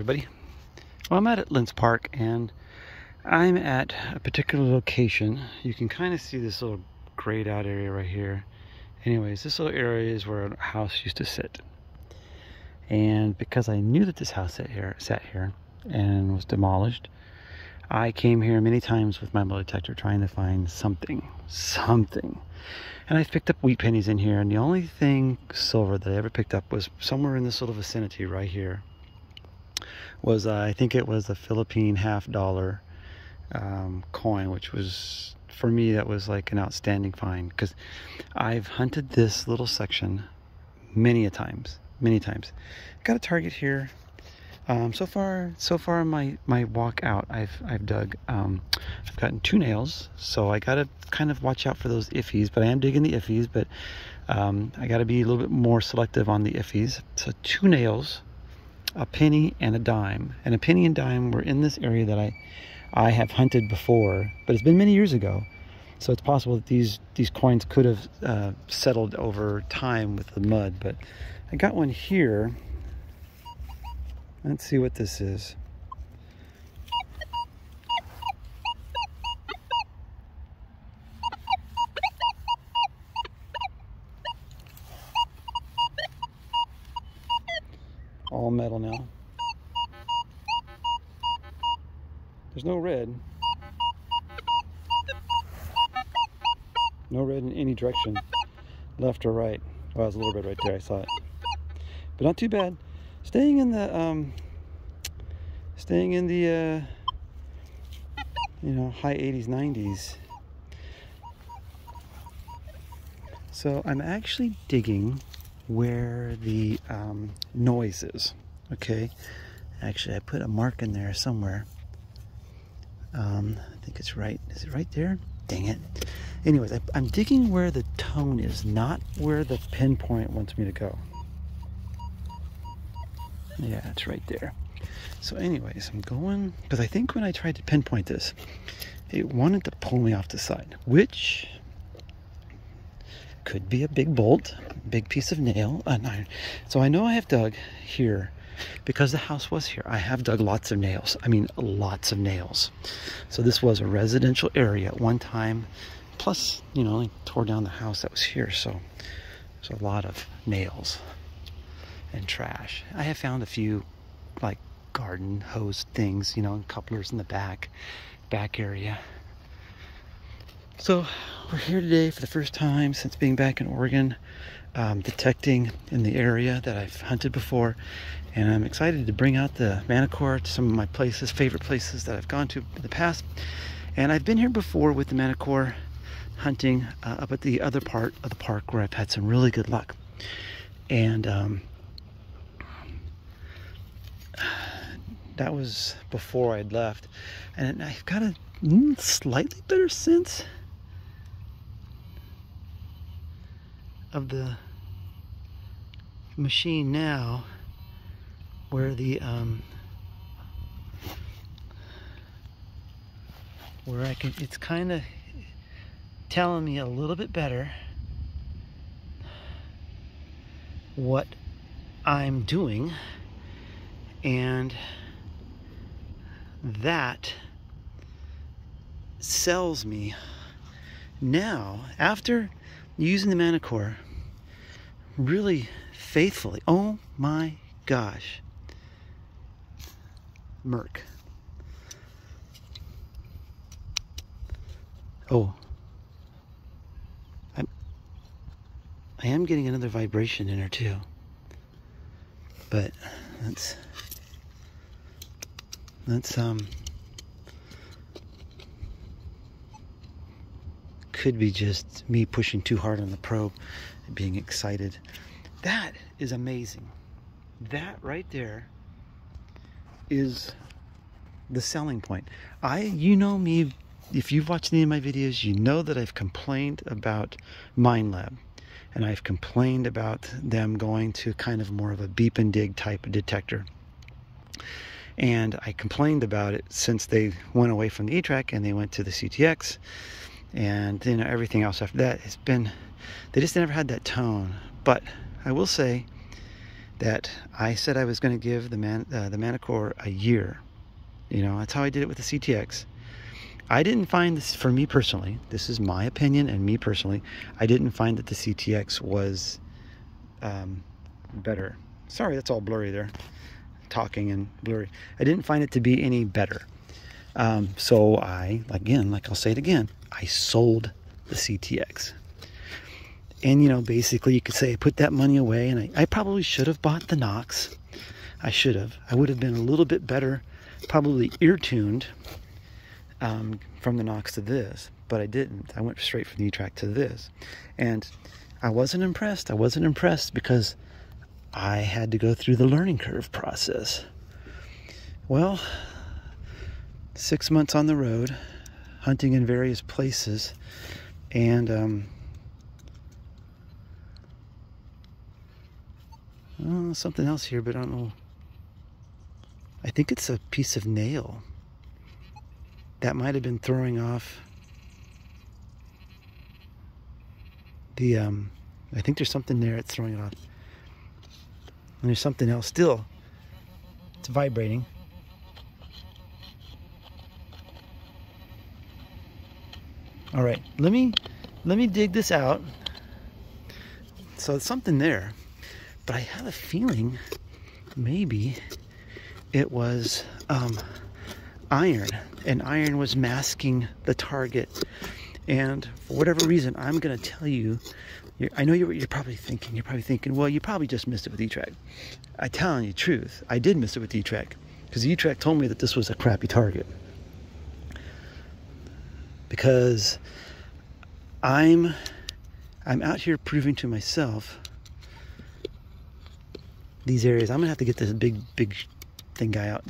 everybody. Well, I'm at Lents Park and I'm at a particular location. You can kind of see this little grayed out area right here. Anyways, this little area is where a house used to sit. And because I knew that this house sat here and was demolished, I came here many times with my metal detector trying to find something. And I picked up wheat pennies in here, and the only thing silver that I ever picked up was somewhere in this little vicinity right here. Was I think it was a Philippine $50 coin, which was, for me, that was like an outstanding find, because I've hunted this little section many times. Got a target here. So far my walk out, I've dug. I've gotten 2 nails, so I gotta kind of watch out for those iffies. But I am digging the iffies, but I gotta be a little bit more selective on the iffies. So 2 nails, a penny and a dime, and a penny and dime were in this area that I have hunted before, but it's been many years ago. So it's possible that these coins could have settled over time with the mud. But I got one here. Let's see what this is. All metal now. There's no red. No red in any direction, left or right. Oh, there's a little red right there, I saw it. But not too bad. Staying in the you know, high 80s, 90s. So I'm actually digging where the noise is. Okay, actually I put a mark in there somewhere. I think it's right. Is it right there? Dang it. Anyways, I'm digging where the tone is, not where the pinpoint wants me to go. Yeah, it's right there. So anyways, I'm going, because I think when I tried to pinpoint this, it wanted to pull me off the side, which could be a big bolt, big piece of nail, an iron. So I know I have dug here because the house was here. I have dug lots of nails. I mean, lots of nails. So this was a residential area at one time. Plus, you know, I tore down the house that was here. So there's a lot of nails and trash. I have found a few like garden hose things, you know, and couplers in the back area. So we're here today for the first time since being back in Oregon, detecting in the area that I've hunted before, and I'm excited to bring out the Manticore to some of my favorite places that I've gone to in the past. And I've been here before with the Manticore hunting up at the other part of the park where I've had some really good luck. And that was before I'd left, and I've got a slightly better sense of the machine now, where the where I can, it's kind of telling me a little bit better what I'm doing, and that sells me now, after using the Manticore really faithfully. Oh my gosh. Merc. Oh. I am getting another vibration in her too. But that's could be just me pushing too hard on the probe and being excited. That is amazing. That right there is the selling point. You know me, if you've watched any of my videos, you know that I've complained about MineLab, and I've complained about them going to kind of more of a beep and dig type of detector. And I complained about it since they went away from the E-trac and they went to the CTX, and you know, everything else after that has been, they just never had that tone. But I will say that I said I was going to give the Manticore a year. You know, that's how I did it with the CTX. I didn't find this, for me personally, this is my opinion and me personally, I didn't find that the CTX was better. Sorry, that's all blurry there. Talking and blurry. I didn't find it to be any better. So I, again, like I'll say it again, I sold the CTX. And, you know, basically you could say I put that money away, and I probably should have bought the Knox. I should have. I would have been a little bit better, probably ear-tuned from the Knox to this, but I didn't. I went straight from the E-trac to this. And I wasn't impressed. I wasn't impressed because I had to go through the learning curve process. Well, 6 months on the road, hunting in various places, and something else here, but I don't know. I think it's a piece of nail that might have been throwing off the I think there's something there that's throwing it off. And there's something else still. It's vibrating. All right, let me dig this out. So it's something there, but I have a feeling maybe it was iron, and iron was masking the target. And for whatever reason, I'm gonna tell you, I know you're probably thinking, well, you probably just missed it with E-trac. I'm telling you the truth, I did miss it with E-trac, because E-trac told me that this was a crappy target. Because I'm out here proving to myself these areas. I'm gonna have to get this big guy out,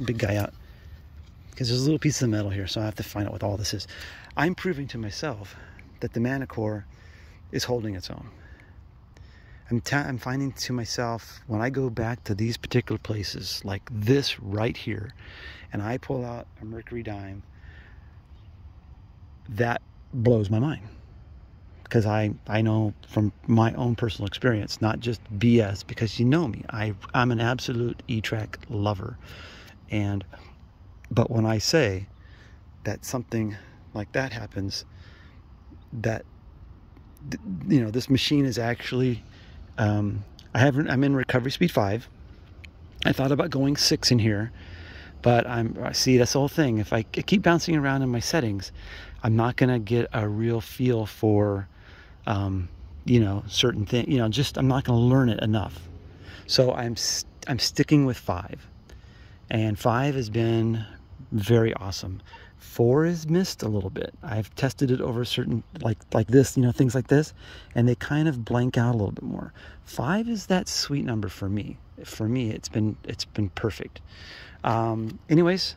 because there's a little piece of metal here, so I have to find out what all this is. I'm proving to myself that the Manticore is holding its own. I'm finding to myself, when I go back to these particular places, like this right here, and I pull out a mercury dime, that blows my mind. Because I know from my own personal experience, not just BS, because you know me, I'm an absolute E-trac lover. But when I say that something like that happens, that, you know, this machine is actually, I'm in recovery speed 5. I thought about going 6 in here, but see, that's the whole thing. If I keep bouncing around in my settings, I'm not gonna get a real feel for, you know, certain things. You know, just I'm not gonna learn it enough. So I'm sticking with 5, and 5 has been very awesome. 4 is missed a little bit. I've tested it over certain, like this, you know, things like this, and they kind of blank out a little bit more. 5 is that sweet number for me. For me, it's been perfect. Anyways,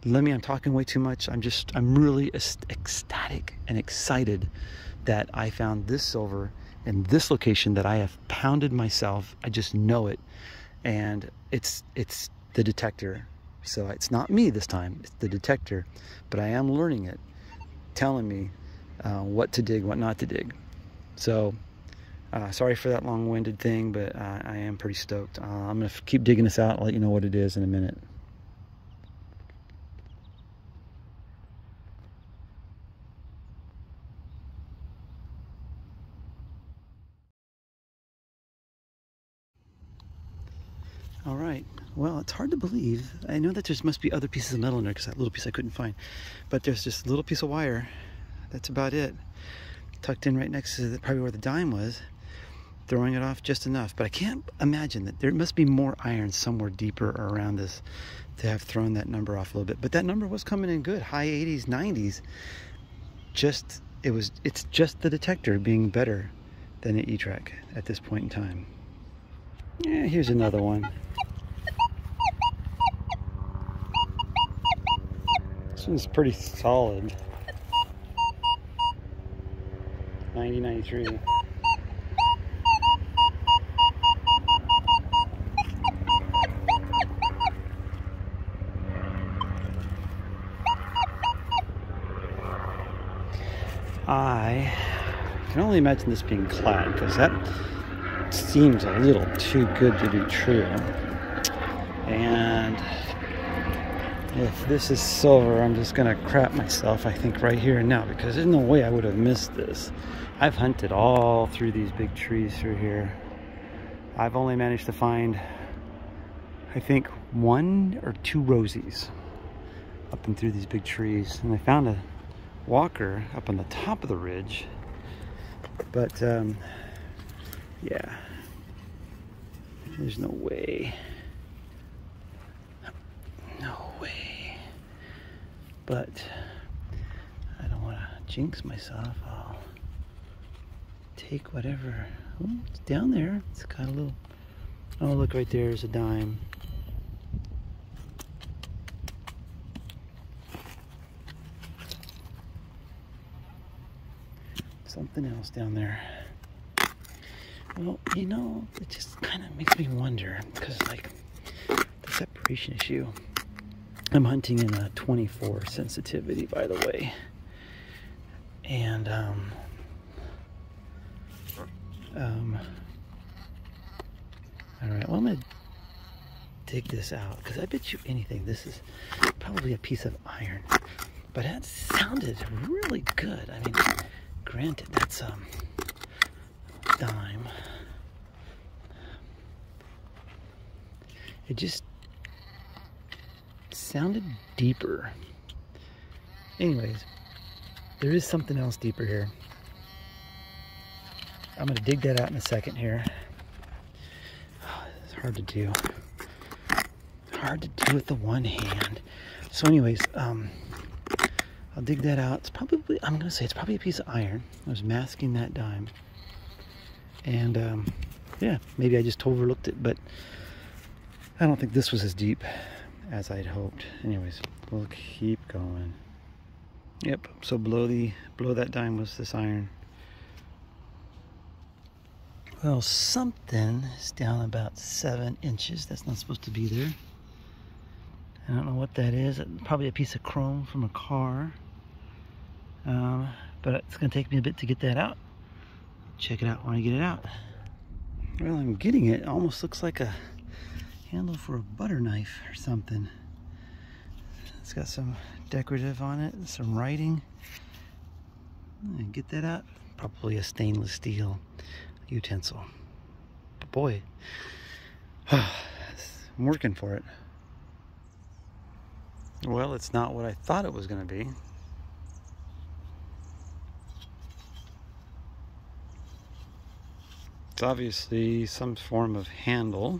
I'm talking way too much. I'm really ecstatic and excited that I found this silver in this location that I have pounded myself. I just know it, and it's the detector. So it's not me this time, it's the detector, but I am learning it, telling me what to dig, what not to dig. So sorry for that long-winded thing, but I am pretty stoked. I'm gonna keep digging this out. I'll let you know what it is in a minute. All right, well, it's hard to believe. I know that there must be other pieces of metal in there, because that little piece I couldn't find. But there's just a little piece of wire. That's about it. Tucked in right next to probably where the dime was. Throwing it off just enough. But I can't imagine that there must be more iron somewhere deeper around this to have thrown that number off a little bit. But that number was coming in good. High 80s, 90s. It's just the detector being better than the E-trac at this point in time. Yeah, here's another one. This one's pretty solid. 90-93. I can only imagine this being clad, because seems a little too good to be true. And if this is silver, I'm just gonna crap myself, I think, right here and now, because there's no way I would have missed this. I've hunted all through these big trees through here. I've only managed to find, I think, 1 or 2 rosies up and through these big trees. And I found a walker up on the top of the ridge. But, yeah. There's no way. No way. But I don't want to jinx myself. I'll take whatever. Oh, it's down there. It's got a little. Oh, look, right there's a dime. Something else down there. Well, you know, it just kind of makes me wonder, because, like, the separation issue. I'm hunting in a 24 sensitivity, by the way. And, alright, well, I'm going to dig this out, because I bet you anything, this is probably a piece of iron. But that sounded really good. I mean, granted, that's, dime. It just sounded deeper. Anyways, there is something else deeper here. I'm gonna dig that out in a second here. Oh, it's hard to do. Hard to do with the one hand. So anyways, I'll dig that out. It's probably, I'm gonna say it's probably a piece of iron. I was masking that dime. And yeah, maybe I just overlooked it, but I don't think this was as deep as I'd hoped. Anyways, we'll keep going. Yep, so below that dime was this iron. Well, something is down about 7 inches. That's not supposed to be there. I don't know what that is. Probably a piece of chrome from a car. But it's gonna take me a bit to get that out. Check it out when I get it out. Well, I'm getting it. It almost looks like a handle for a butter knife or something. It's got some decorative on it, some writing. And get that out. Probably a stainless steel utensil. But boy, I'm working for it. Well, it's not what I thought it was going to be. It's obviously some form of handle.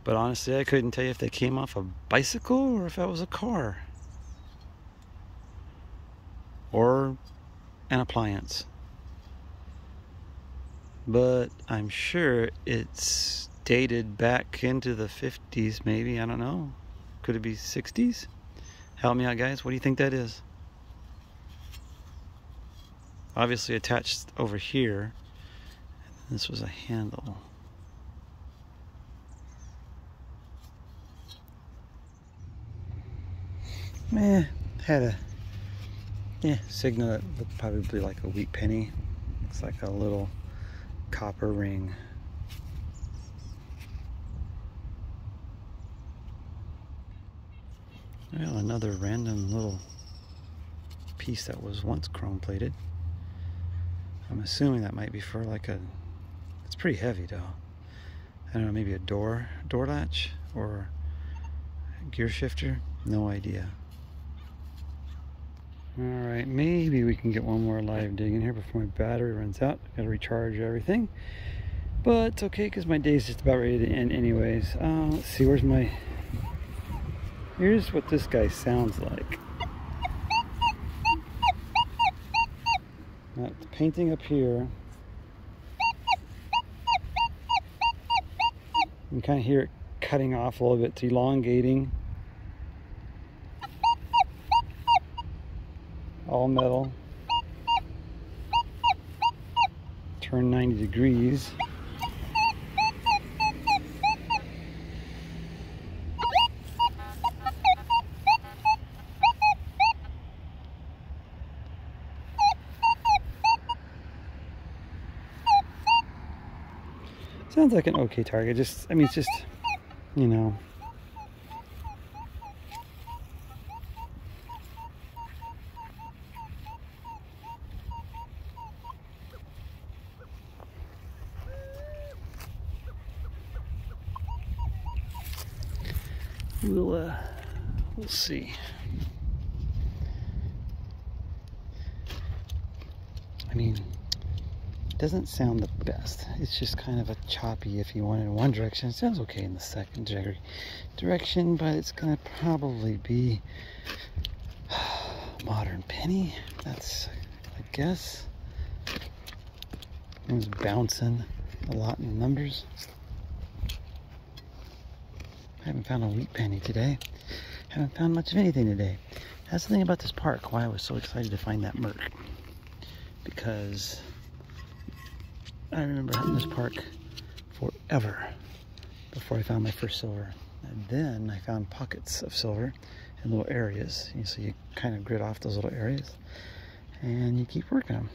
But honestly, I couldn't tell you if they came off a bicycle or if that was a car. Or an appliance. But I'm sure it's dated back into the 50s, maybe. I don't know. Could it be 60s? Help me out, guys. What do you think that is? Obviously attached over here. This was a handle. Had a signal that looked probably like a wheat penny. Looks like a little copper ring. Well, another random little piece that was once chrome plated. I'm assuming that might be for like a, it's pretty heavy though. I don't know, maybe a door latch or a gear shifter. No idea. Alright, maybe we can get one more live dig in here before my battery runs out. I've got to recharge everything. But it's okay because my day's just about ready to end anyways. Let's see, where's my... Here's what this guy sounds like. Now, the painting up here. You can kind of hear it cutting off a little bit, it's elongating. All metal. Turn 90 degrees. Sounds like an okay target. I mean, it's just, you know. We'll see. I mean, it doesn't sound the best. It's just kind of a choppy if you want in one direction. It sounds okay in the second direction, but it's gonna probably be modern penny. That's, I guess. It was bouncing a lot in numbers. I haven't found a wheat penny today. Haven't found much of anything today. That's the thing about this park, why I was so excited to find that Merc. Because I remember hunting this park forever before I found my first silver. And then I found pockets of silver in little areas. So you kind of grid off those little areas and you keep working them.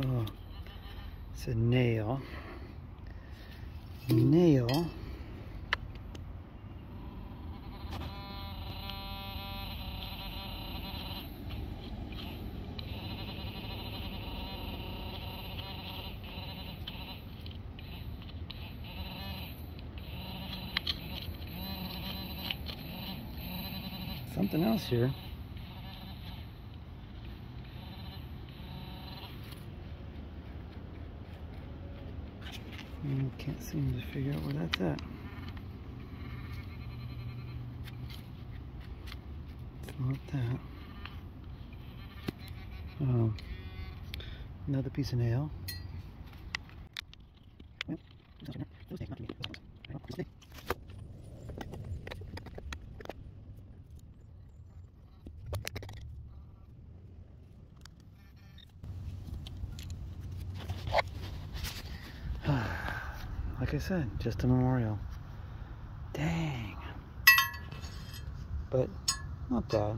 Oh, it's a nail. Nail. Something else here. Can't seem to figure out where that's at. It's not that. Oh, another piece of nail. Like I said, just a memorial. Dang. But not bad.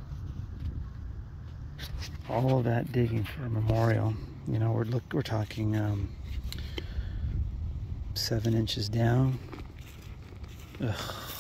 All of that digging for a memorial. You know, we're talking 7 inches down. Ugh.